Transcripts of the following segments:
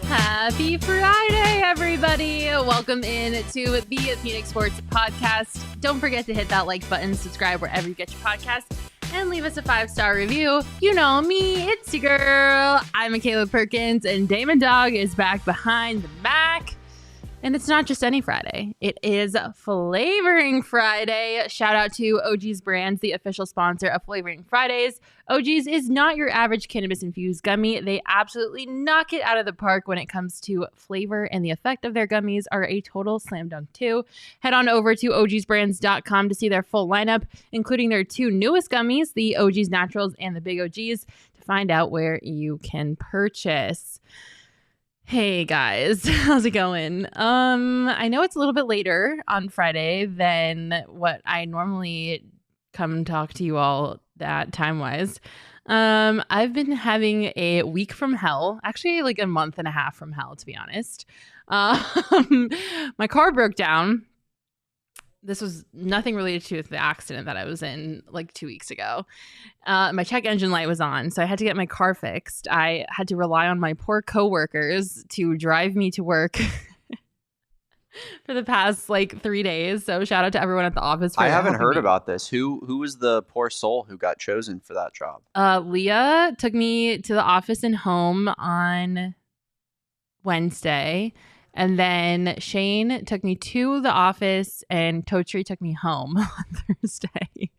Happy Friday, everybody. Welcome in to the PHNX Sports Podcast. Don't forget to hit that like button, subscribe wherever you get your podcast, and leave us a 5-star review. You know me, it's your girl. I'm Makayla Perkins, and Damon Dog is back behind the back. And it's not just any Friday. It is Flavoring Friday. Shout out to OG's Brands, the official sponsor of Flavoring Fridays. OG's is not your average cannabis-infused gummy. They absolutely knock it out of the park when it comes to flavor, and the effect of their gummies are a total slam dunk too. Head on over to ogsbrands.com to see their full lineup, including their 2 newest gummies, the OG's Naturals and the Big OG's, to find out where you can purchase. Hey guys, how's it going? I know it's a little bit later on Friday than what I normally come talk to you all at time-wise. I've been having a week from hell, actually like a month and a half from hell, to be honest. My car broke down. This was nothing related to the accident that I was in like 2 weeks ago. My check engine light was on, so I had to get my car fixed. I had to rely on my poor coworkers to drive me to work for the past like 3 days. So shout out to everyone at the office. I haven't heard about this. Who was the poor soul who got chosen for that job? Leah took me to the office and home on Wednesday. And then Shane took me to the office and Totri took me home on Thursday.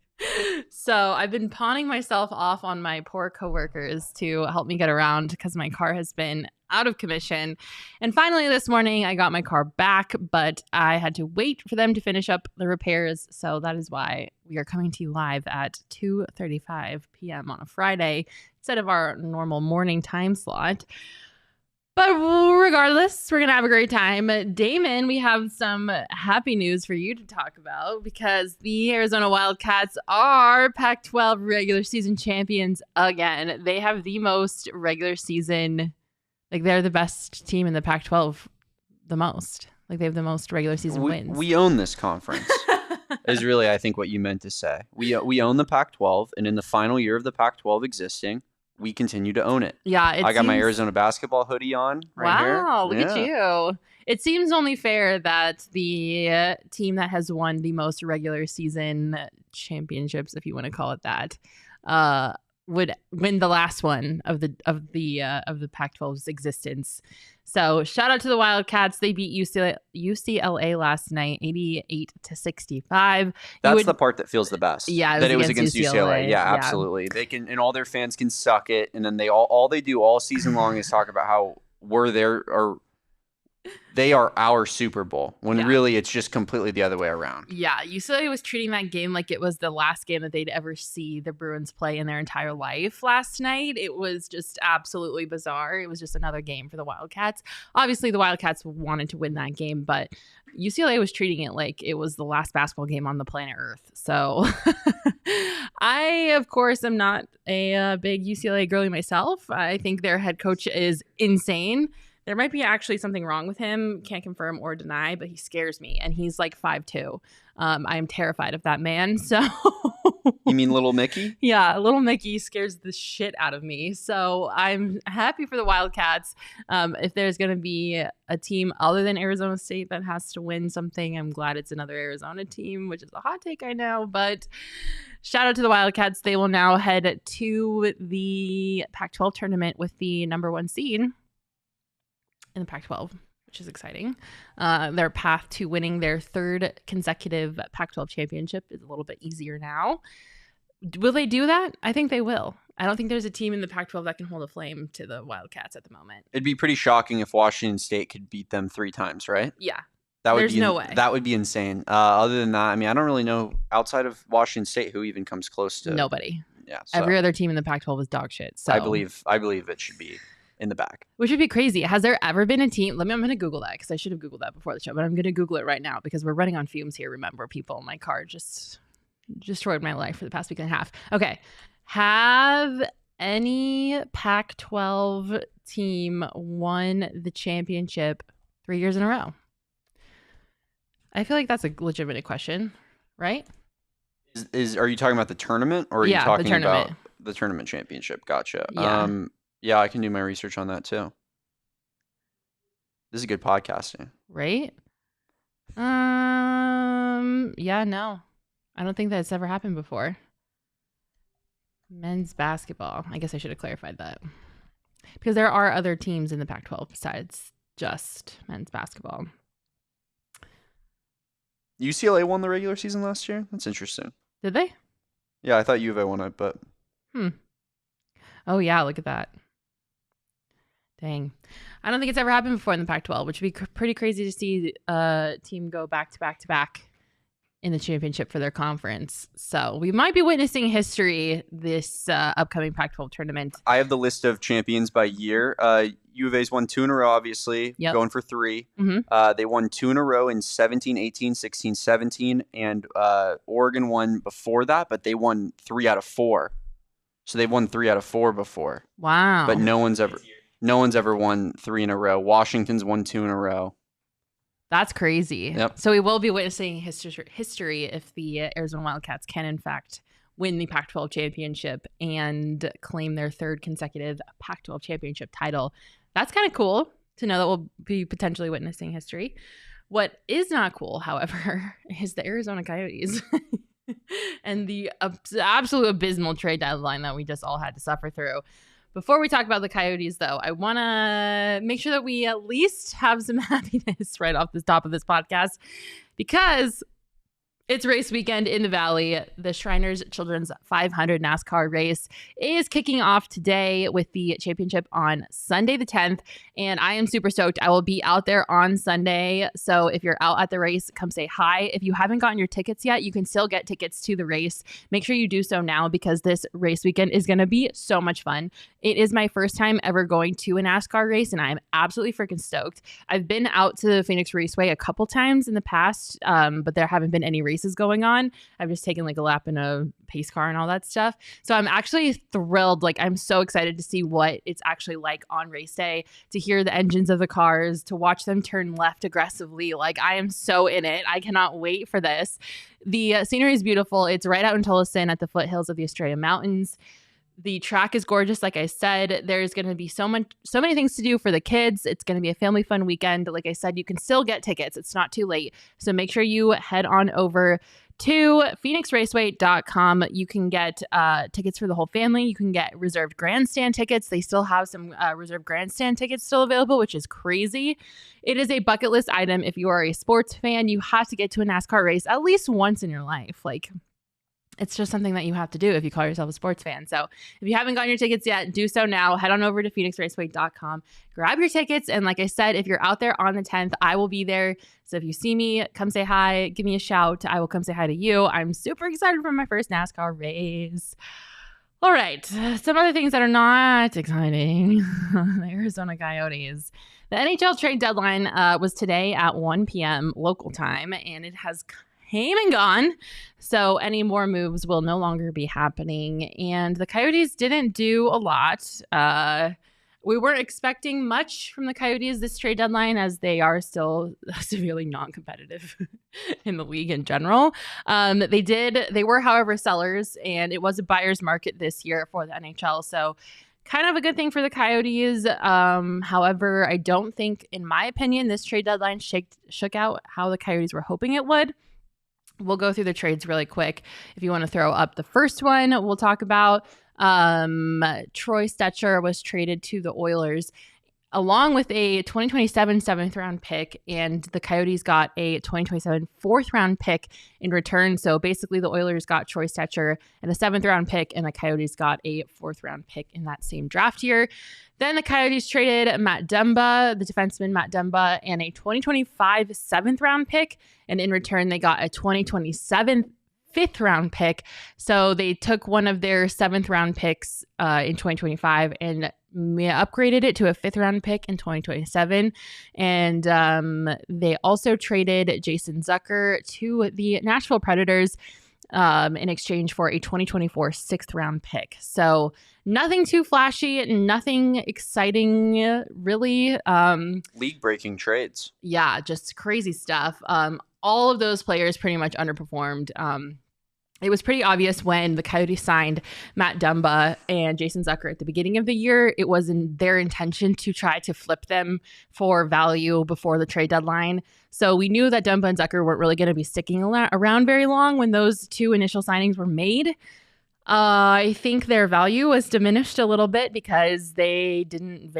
So I've been pawning myself off on my poor coworkers to help me get around because my car has been out of commission. And finally this morning I got my car back, but I had to wait for them to finish up the repairs. So that is why we are coming to you live at 2:35 p.m. on a Friday instead of our normal morning time slot. But regardless, we're going to have a great time. Damon, we have some happy news for you to talk about because the Arizona Wildcats are Pac-12 regular season champions again. They have the most regular season, like they're the best team in the Pac-12 the most. Like they have the most regular season wins. We own this conference is really, I think, what you meant to say. We own the Pac-12, and in the final year of the Pac-12 existing, we continue to own it. Yeah, I got my Arizona basketball hoodie on right here. Wow, look at you. It seems only fair that the team that has won the most regular season championships, if you want to call it that, would win the last one of the Pac-12's existence. So shout out to the Wildcats. They beat UCLA last night, 88-65. That's the part that feels the best. Yeah, that it was against UCLA. Yeah, absolutely. They can, and all their fans can suck it, and then all they do all season long is talk about how they are our Super Bowl, when really it's just completely the other way around. Yeah, UCLA was treating that game like it was the last game that they'd ever see the Bruins play in their entire life last night. It was just absolutely bizarre. It was just another game for the Wildcats. Obviously, the Wildcats wanted to win that game, but UCLA was treating it like it was the last basketball game on the planet Earth. So I, of course, am not a big UCLA girly myself. I think their head coach is insane. There might be actually something wrong with him. Can't confirm or deny, but he scares me. And he's like 5'2". I am terrified of that man. So you mean Little Mickey? Yeah, Little Mickey scares the shit out of me. So I'm happy for the Wildcats. If there's going to be a team other than Arizona State that has to win something, I'm glad it's another Arizona team, which is a hot take, I know. But shout out to the Wildcats. They will now head to the Pac-12 tournament with the number 1 seed in the Pac-12, which is exciting. Their path to winning their 3rd consecutive Pac-12 championship is a little bit easier now. Will they do that? I think they will. I don't think there's a team in the Pac-12 that can hold a flame to the Wildcats at the moment. It'd be pretty shocking if Washington State could beat them 3 times, right? Yeah. There's no way. That would be insane. Other than that, I mean, I don't really know outside of Washington State who even comes close to nobody. Yeah. So Every other team in the Pac-12 is dog shit. So I believe it should be in the back. Which would be crazy. Has there ever been a team? I'm going to Google that because I should have Googled that before the show, but I'm going to Google it right now because we're running on fumes here. Remember, people, my car just destroyed my life for the past week and a half. Okay. Have any Pac-12 team won the championship 3 years in a row? I feel like that's a legitimate question, right? Are you talking about the tournament or are you talking about the tournament championship? Gotcha. Yeah. Yeah, I can do my research on that too. This is good podcasting. Right? Yeah, no. I don't think that's ever happened before. Men's basketball. I guess I should have clarified that. Because there are other teams in the Pac-12 besides just men's basketball. UCLA won the regular season last year? That's interesting. Did they? Yeah, I thought U of A won it, but... Oh, yeah, look at that. Dang. I don't think it's ever happened before in the Pac-12, which would be pretty crazy to see a team go back to back to back in the championship for their conference. So we might be witnessing history this upcoming Pac-12 tournament. I have the list of champions by year. U of A's won 2 in a row, obviously, going for 3. Mm-hmm. They won 2 in a row in 17, 18, 16, 17, and Oregon won before that, but they won 3 out of 4. So they've won 3 out of 4 before. Wow. But no one's ever won 3 in a row. Washington's won 2 in a row. That's crazy. Yep. So we will be witnessing history if the Arizona Wildcats can, in fact, win the Pac-12 championship and claim their 3rd consecutive Pac-12 championship title. That's kind of cool to know that we'll be potentially witnessing history. What is not cool, however, is the Arizona Coyotes and the absolute abysmal trade deadline that we just all had to suffer through. Before we talk about the Coyotes, though, I want to make sure that we at least have some happiness right off the top of this podcast because it's race weekend in the Valley. The Shriners Children's 500 NASCAR race is kicking off today with the championship on Sunday the 10th, and I am super stoked. I will be out there on Sunday, so if you're out at the race, come say hi. If you haven't gotten your tickets yet, you can still get tickets to the race. Make sure you do so now because this race weekend is going to be so much fun. It is my first time ever going to a NASCAR race, and I'm absolutely freaking stoked. I've been out to the Phoenix Raceway a couple times in the past, but there haven't been any races going on. I've just taken like a lap in a pace car and all that stuff. So I'm actually thrilled. Like, I'm so excited to see what it's actually like on race day, to hear the engines of the cars, to watch them turn left aggressively. Like, I am so in it. I cannot wait for this. The scenery is beautiful. It's right out in Tolleson at the foothills of the Estrella Mountains. The track is gorgeous. Like I said, there's going to be so many things to do for the kids. It's going to be a family fun weekend. Like I said, you can still get tickets. It's not too late. So make sure you head on over to PHNXraceway.com. You can get tickets for the whole family. You can get reserved grandstand tickets. They still have some reserved grandstand tickets still available, which is crazy. It is a bucket list item. If you are a sports fan, you have to get to a NASCAR race at least once in your life. Like, it's just something that you have to do if you call yourself a sports fan. So if you haven't gotten your tickets yet, do so now. Head on over to PHNXraceway.com. Grab your tickets. And like I said, if you're out there on the 10th, I will be there. So if you see me, come say hi. Give me a shout. I will come say hi to you. I'm super excited for my first NASCAR race. All right. Some other things that are not exciting. The Arizona Coyotes. The NHL Trade Deadline was today at 1 p.m. local time, and it has came and gone. So any more moves will no longer be happening. And the Coyotes didn't do a lot. We weren't expecting much from the Coyotes this trade deadline, as they are still severely non-competitive in the league in general. They were, however, sellers, and it was a buyer's market this year for the NHL. So kind of a good thing for the Coyotes. However, I don't think, in my opinion, this trade deadline shook out how the Coyotes were hoping it would. We'll go through the trades really quick. If you want to throw up the first one, we'll talk about Troy Stecher was traded to the Oilers along with a 2027 7th round pick, and the Coyotes got a 2027 4th round pick in return. So basically the Oilers got Troy Stecher and a 7th round pick, and the Coyotes got a 4th round pick in that same draft year. Then the Coyotes traded Matt Dumba, the defenseman Matt Dumba, and a 2025 7th round pick, and in return they got a 2027 5th round pick. So they took one of their 7th round picks in 2025 and upgraded it to a 5th round pick in 2027. And they also traded Jason Zucker to the Nashville Predators in exchange for a 2024 6th round pick. So nothing too flashy, nothing exciting, really. League-breaking trades. Yeah, just crazy stuff. All of those players pretty much underperformed. It was pretty obvious when the Coyotes signed Matt Dumba and Jason Zucker at the beginning of the year. It was in their intention to try to flip them for value before the trade deadline. So we knew that Dumba and Zucker weren't really going to be sticking around very long when those 2 initial signings were made. I think their value was diminished a little bit because they didn't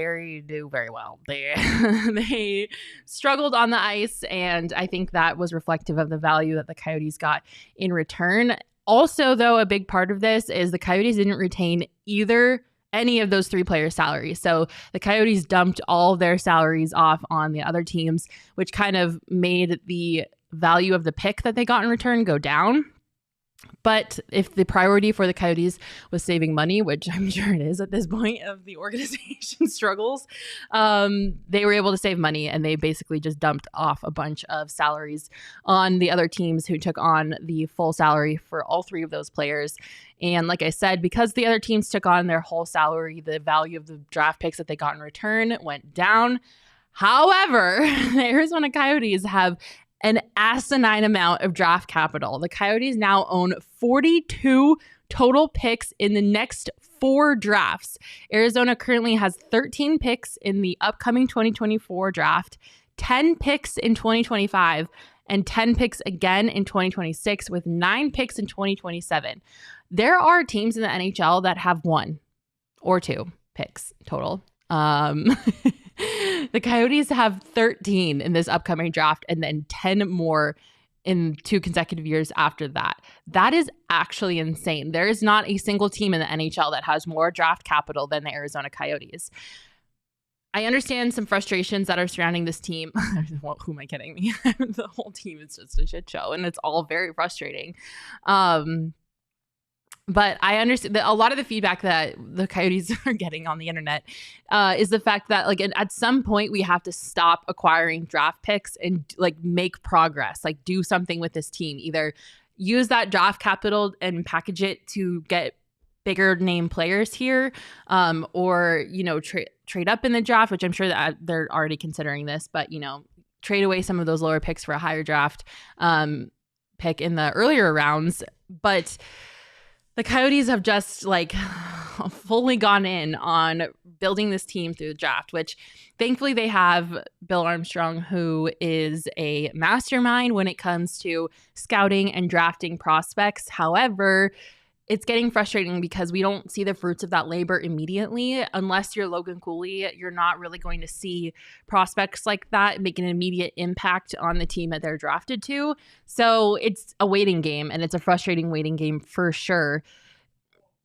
do very well. They struggled on the ice, and I think that was reflective of the value that the Coyotes got in return. Also, though, a big part of this is the Coyotes didn't retain any of those 3 players' salaries. So the Coyotes dumped all their salaries off on the other teams, which kind of made the value of the pick that they got in return go down. But if the priority for the Coyotes was saving money, which I'm sure it is at this point of the organization struggles, they were able to save money, and they basically just dumped off a bunch of salaries on the other teams who took on the full salary for all 3 of those players. And like I said, because the other teams took on their whole salary, the value of the draft picks that they got in return went down. However, the Arizona Coyotes have an asinine amount of draft capital. The Coyotes now own 42 total picks in the next 4 drafts. Arizona currently has 13 picks in the upcoming 2024 draft, 10 picks in 2025, and 10 picks again in 2026, with 9 picks in 2027. There are teams in the NHL that have 1 or 2 picks total. The Coyotes have 13 in this upcoming draft and then 10 more in 2 consecutive years after that. That is actually insane. There is not a single team in the NHL that has more draft capital than the Arizona Coyotes. I understand some frustrations that are surrounding this team. Who am I kidding me? The whole team is just a shit show, and it's all very frustrating. But I understand that a lot of the feedback that the Coyotes are getting on the internet is the fact that, like, at some point we have to stop acquiring draft picks and, like, make progress, like, do something with this team. Either use that draft capital and package it to get bigger name players here, or, you know, trade up in the draft, which I'm sure that they're already considering this, but, you know, trade away some of those lower picks for a higher draft pick in the earlier rounds. But the Coyotes have just, like, fully gone in on building this team through the draft, which thankfully they have Bill Armstrong, who is a mastermind when it comes to scouting and drafting prospects. However, it's getting frustrating because we don't see the fruits of that labor immediately. Unless you're Logan Cooley, you're not really going to see prospects like that make an immediate impact on the team that they're drafted to. So it's a waiting game, and it's a frustrating waiting game for sure.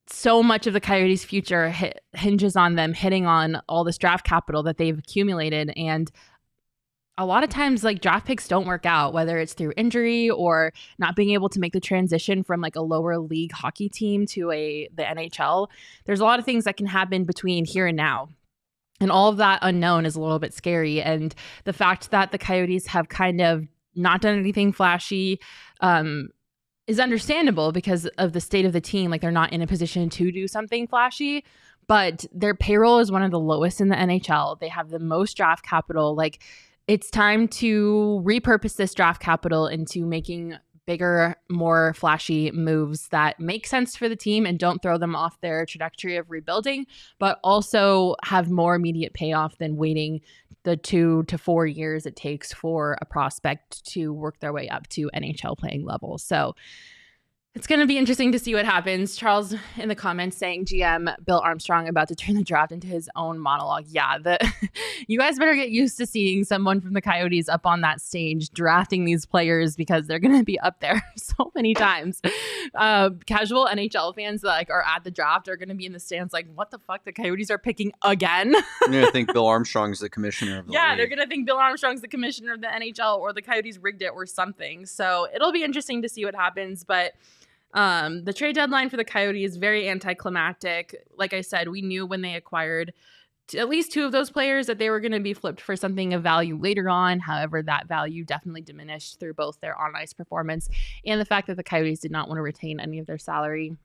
So much of the Coyotes' future hinges on them hitting on all this draft capital that they've accumulated, and a lot of times, like, draft picks don't work out, whether it's through injury or not being able to make the transition from, like, a lower league hockey team to the NHL. There's a lot of things that can happen between here and now. And all of that unknown is a little bit scary. And the fact that the Coyotes have kind of not done anything flashy is understandable because of the state of the team. Like, they're not in a position to do something flashy, but their payroll is one of the lowest in the NHL. They have the most draft capital. Like, it's time to repurpose this draft capital into making bigger, more flashy moves that make sense for the team and don't throw them off their trajectory of rebuilding, but also have more immediate payoff than waiting the 2 to 4 years it takes for a prospect to work their way up to NHL playing level. So It's going to be interesting to see what happens. Charles in the comments saying GM Bill Armstrong about to turn the draft into his own monologue. Yeah, you guys better get used to seeing someone from the Coyotes up on that stage drafting these players because they're going to be up there so many times. Casual NHL fans that are at the draft are going to be in the stands like, what the fuck? The Coyotes are picking again? You're going to think Bill Armstrong's the commissioner of the league. They're going to think Bill Armstrong's the commissioner of the NHL or the Coyotes rigged it or something. So it'll be interesting to see what happens, but the trade deadline for the Coyotes is very anticlimactic. Like I said, we knew when they acquired at least two of those players that they were going to be flipped for something of value later on. However, that value definitely diminished through both their on-ice performance and the fact that the Coyotes did not want to retain any of their salary.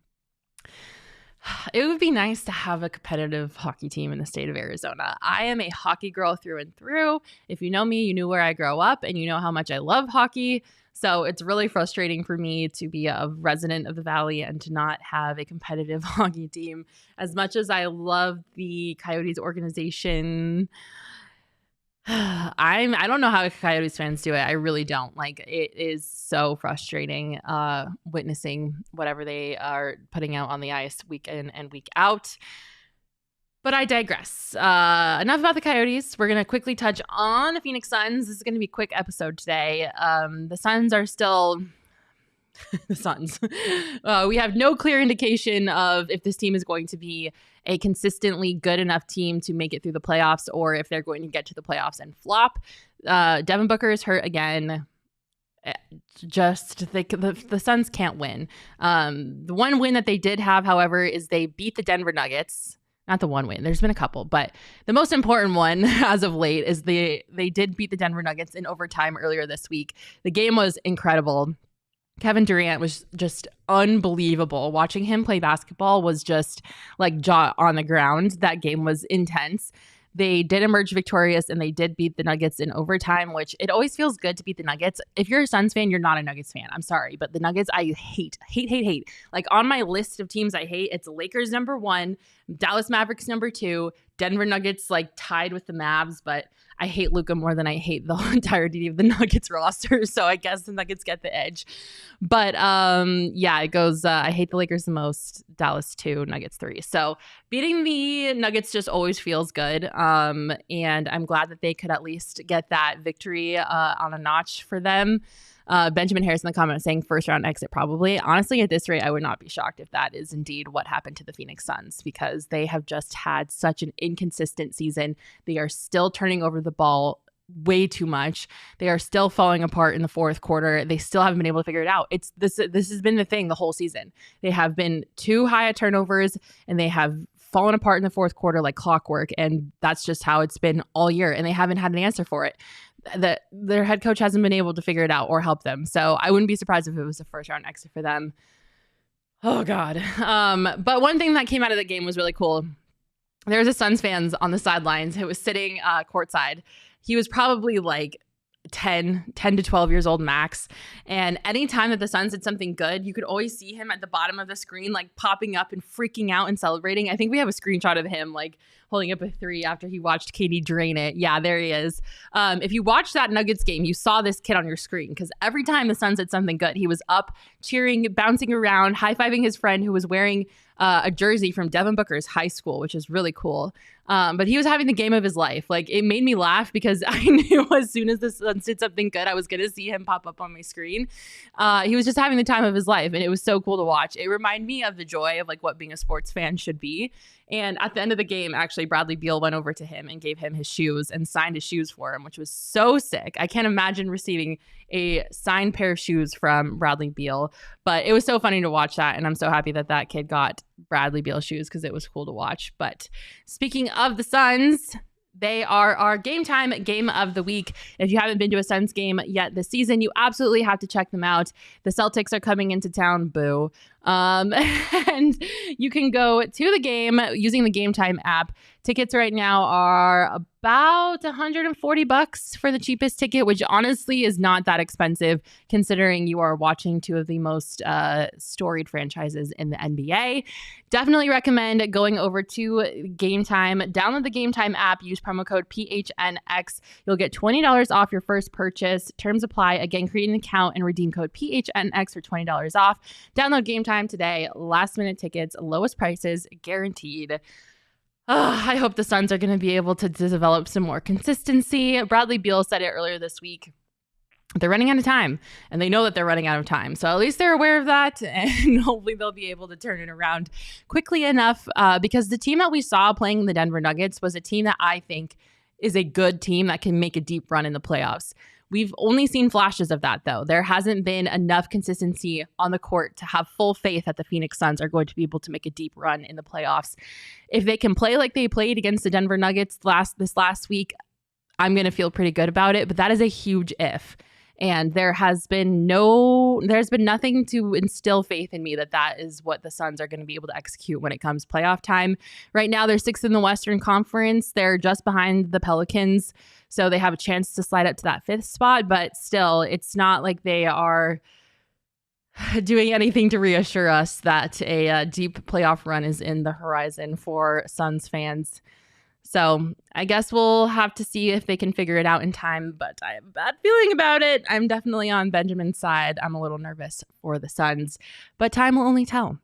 It would be nice to have a competitive hockey team in the state of Arizona. I am a hockey girl through and through. If you know me, you knew where I grew up and you know how much I love hockey. So it's really frustrating for me to be a resident of the Valley and to not have a competitive hockey team. As much as I love the Coyotes organization, I don't know how Coyotes fans do it. I really don't. It is so frustrating witnessing whatever they are putting out on the ice week in and week out. But I digress. Enough about the Coyotes. We're going to quickly touch on the Phoenix Suns. This is going to be a quick episode today. The Suns are still the Suns. We have no clear indication of if this team is going to be a consistently good enough team to make it through the playoffs or if they're going to get to the playoffs and flop. Devin Booker is hurt again. The Suns can't win. The one win that they did have, however, is they beat the Denver Nuggets. Not the one win. There's been a couple, but the most important one as of late is they did beat the Denver Nuggets in overtime earlier this week. The game was incredible. Kevin Durant was just unbelievable. Watching him play basketball was just like jaw on the ground. That game was intense. They did emerge victorious and they did beat the Nuggets in overtime, which it always feels good to beat the Nuggets. If you're a Suns fan, you're not a Nuggets fan. I'm sorry, but the Nuggets I hate. Like on my list of teams I hate, it's Lakers number 1, Dallas Mavericks number 2, Denver Nuggets tied with the Mavs, but I hate Luka more than I hate the entirety of the Nuggets roster. So I guess the Nuggets get the edge. But it goes, I hate the Lakers the most, Dallas 2, Nuggets 3. So beating the Nuggets just always feels good. And I'm glad that they could at least get that victory on a notch for them. Benjamin Harris in the comments saying first round exit probably. Honestly, at this rate, I would not be shocked if that is indeed what happened to the Phoenix Suns because they have just had such an inconsistent season. They are still turning over the ball way too much. They are still falling apart in the fourth quarter. They still haven't been able to figure it out. This has been the thing the whole season. They have been too high at turnovers and they have fallen apart in the fourth quarter like clockwork. And that's just how it's been all year. And they haven't had an answer for it. Their head coach hasn't been able to figure it out or help them. So I wouldn't be surprised if it was a first round exit for them. Oh God. But one thing that came out of the game was really cool. There was a Suns fans on the sidelines who was sitting courtside. He was probably 10 to 12 years old max. And anytime that the Suns did something good, you could always see him at the bottom of the screen, popping up and freaking out and celebrating. I think we have a screenshot of him holding up a 3 after he watched Katie drain it. Yeah, there he is. If you watched that Nuggets game, you saw this kid on your screen because every time the Suns did something good, he was up cheering, bouncing around, high-fiving his friend who was wearing a jersey from Devin Booker's high school, which is really cool. But he was having the game of his life. It made me laugh because I knew as soon as the Suns did something good, I was going to see him pop up on my screen. He was just having the time of his life, and it was so cool to watch. It reminded me of the joy of what being a sports fan should be. And at the end of the game, actually, Bradley Beal went over to him and gave him his shoes and signed his shoes for him, which was so sick. I can't imagine receiving a signed pair of shoes from Bradley Beal, but it was so funny to watch that. And I'm so happy that that kid got Bradley Beal shoes because it was cool to watch. But speaking of the Suns, they are our game time game of the week. If you haven't been to a Suns game yet this season, you absolutely have to check them out. The Celtics are coming into town. Boo. And you can go to the game using the Game Time app. Tickets right now are about $140 for the cheapest ticket, which honestly is not that expensive considering you are watching two of the most storied franchises in the NBA. Definitely recommend going over to Game Time. Download the Game Time app. Use promo code PHNX. You'll get $20 off your first purchase. Terms apply. Again, create an account and redeem code PHNX for $20 off. Download Game Time today. Last minute tickets, lowest prices guaranteed. I hope the Suns are going to be able to develop some more consistency. Bradley Beal said it earlier this week. They're running out of time, and they know that they're running out of time. So at least they're aware of that, and hopefully they'll be able to turn it around quickly enough because the team that we saw playing the Denver Nuggets was a team that I think is a good team that can make a deep run in the playoffs. We've only seen flashes of that, though. There hasn't been enough consistency on the court to have full faith that the Phoenix Suns are going to be able to make a deep run in the playoffs. If they can play like they played against the Denver Nuggets this last week, I'm going to feel pretty good about it. But that is a huge if. And there's been nothing to instill faith in me that is what the Suns are going to be able to execute when it comes playoff time. Right now, they're 6th in the Western Conference. They're just behind the Pelicans. So they have a chance to slide up to that 5th spot. But still, it's not like they are doing anything to reassure us that a deep playoff run is in the horizon for Suns fans. So I guess we'll have to see if they can figure it out in time, but I have a bad feeling about it. I'm definitely on Benjamin's side. I'm a little nervous for the Suns, but time will only tell.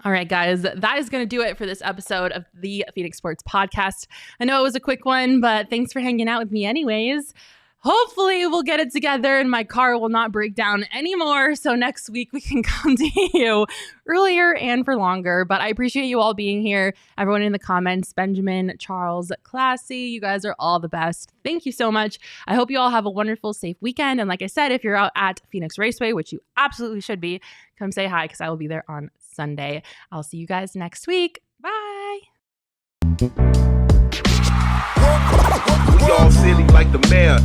All right, guys, that is going to do it for this episode of the Phoenix Sports Podcast. I know it was a quick one, but thanks for hanging out with me anyways. Hopefully we'll get it together and my car will not break down anymore. So next week we can come to you earlier and for longer. But I appreciate you all being here. Everyone in the comments, Benjamin, Charles, Classy, you guys are all the best. Thank you so much. I hope you all have a wonderful, safe weekend. And like I said, if you're out at Phoenix Raceway, which you absolutely should be, come say hi because I will be there on Sunday. I'll see you guys next week. Bye. We all silly like the mayor.